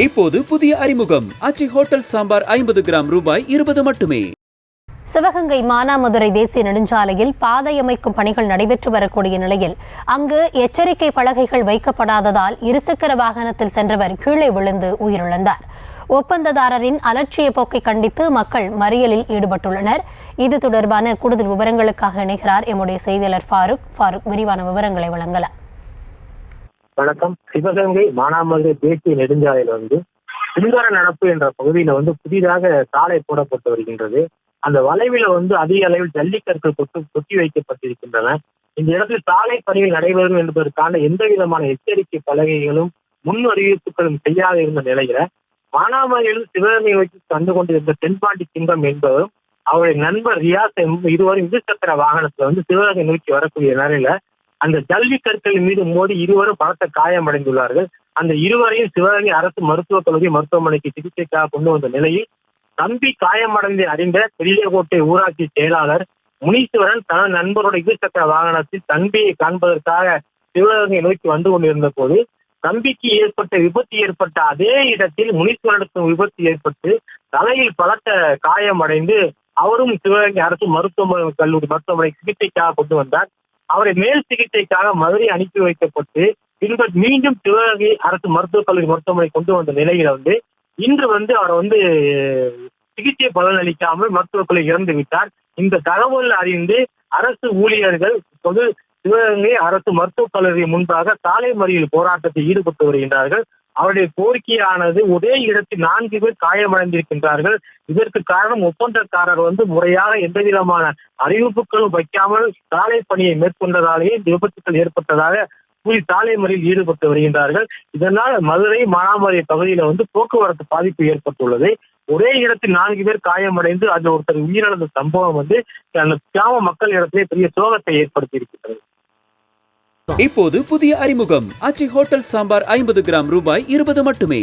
இப்போது புதிய அறிமுகம் ஆச்சி ஹோட்டல் சாம்பார் 50 கிராம் ரூபாய் 20 மட்டுமே. சிவகங்கை மானாமதுரை தேசிய நெடுஞ்சாலையில் பாதை அமைக்கும் பணிகள் நடைபெற்று வரக்கூடிய நிலையில் அங்கு எச்சரிக்கை பலகைகள் வைக்கப்படாததால் இருசக்கர வாகனத்தில் சென்றவர் கீழே விழுந்து உயிரிழந்தார். ஒப்பந்ததாரரின் அலட்சிய போக்கை கண்டித்து மக்கள் மறியலில் ஈடுபட்டுள்ளனர். இது தொடர்பான கூடுதல் விவரங்களுக்காக இணைகிறார் எம்முடைய செய்தியாளர் ஃபாரூக். விரிவான விவரங்களை வழங்கலாம். வணக்கம். சிவகங்கை மானாமதுரை தேசிய நெடுஞ்சாலையில் சுந்தர நடப்பு என்ற பகுதியில புதிதாக சாலை போடப்பட்டு வருகின்றது. அந்த வளைவில அதிக அளவில் ஜல்லிக்கற்கள் கொட்டி வைக்கப்பட்டிருக்கின்றன. இந்த இடத்தில் சாலை பணிகள் நடைபெறும் என்பதற்கான எந்த விதமான எச்சரிக்கை பலகைகளும் முன் அறிவிப்புகளும் செய்யாத இருந்த நிலையில மானாமதுரையில் சிவகங்கை நோக்கி கண்டு கொண்டிருந்த தென்பாண்டி சிங்கம் என்பவரும் அவருடைய நண்பர் ரியாஸ் இருவரும் இருசக்கர வாகனத்துல சிவகங்கை நோக்கி வரக்கூடிய நிலையில அந்த ஜல்லிக்கற்கள் மீது மோதி இருவரும் பலத்த காயமடைந்துள்ளார்கள். அந்த இருவரையும் சிவகங்கை அரசு மருத்துவக் கல்லூரி மருத்துவமனைக்கு சிகிச்சைக்காக கொண்டு வந்த நிலையில் தம்பி காயமடைந்து அறிந்த பெரியகோட்டை ஊராட்சி செயலாளர் முனீஸ்வரன் தனது நண்பரோட இருசக்கர வாகனத்தில் தம்பியை காண்பதற்காக சிவகங்கை நோக்கி வந்து கொண்டிருந்த போது தம்பிக்கு விபத்து ஏற்பட்ட அதே இடத்தில் முனீஸ்வரனுக்கு விபத்து ஏற்பட்டு தலையில் பலத்த காயமடைந்து அவரும் சிவகங்கை அரசு மருத்துவமனை சிகிச்சைக்காக கொண்டு வந்தார். அவரை மேல் சிகிச்சைக்காக மதுரை அனுப்பி வைக்கப்பட்டு பின்பு மீண்டும் சிவகங்கை அரசு மருத்துவக் கல்லூரி மருத்துவமனை கொண்டு வந்த நிலையில இன்று அவர் சிகிச்சை பலனளிக்காமல் மருத்துவக் கல்லூரி இறந்து விட்டார். இந்த தகவல் அறிந்து அரசு ஊழியர்கள் சிவகங்கை அரசு மருத்துவக் கல்லூரி முன்பாக சாலை மறியல் போராட்டத்தில் ஈடுபட்டு வருகின்றார்கள். அவருடைய கோரிக்கையானது ஒரே இடத்தில் 4 பேர் காயமடைந்திருக்கின்றார்கள். இதற்கு காரணம் ஒப்பந்தக்காரர் முறையாக எந்த விதமான அறிவிப்புகளும் வைக்காமல் சாலை பணியை மேற்கொண்டதாலேயே இந்த விபத்துக்கள் ஏற்பட்டதாக கூறி சாலை மறியலில் ஈடுபட்டு வருகின்றார்கள். இதனால் மதுரை மானாமதுரை பகுதியில போக்குவரத்து பாதிப்பு ஏற்பட்டுள்ளது. ஒரே இடத்தில் 4 பேர் காயமடைந்து அதில் ஒருத்தர் உயிரிழந்த சம்பவம் அந்த கிராம மக்கள் இடத்திலே பெரிய சோகத்தை ஏற்படுத்தி இருக்கின்றது. இப்போது புதிய அறிமுகம் ஆச்சி ஹோட்டல் சாம்பார் 50 கிராம் ரூபாய் 20 மட்டுமே.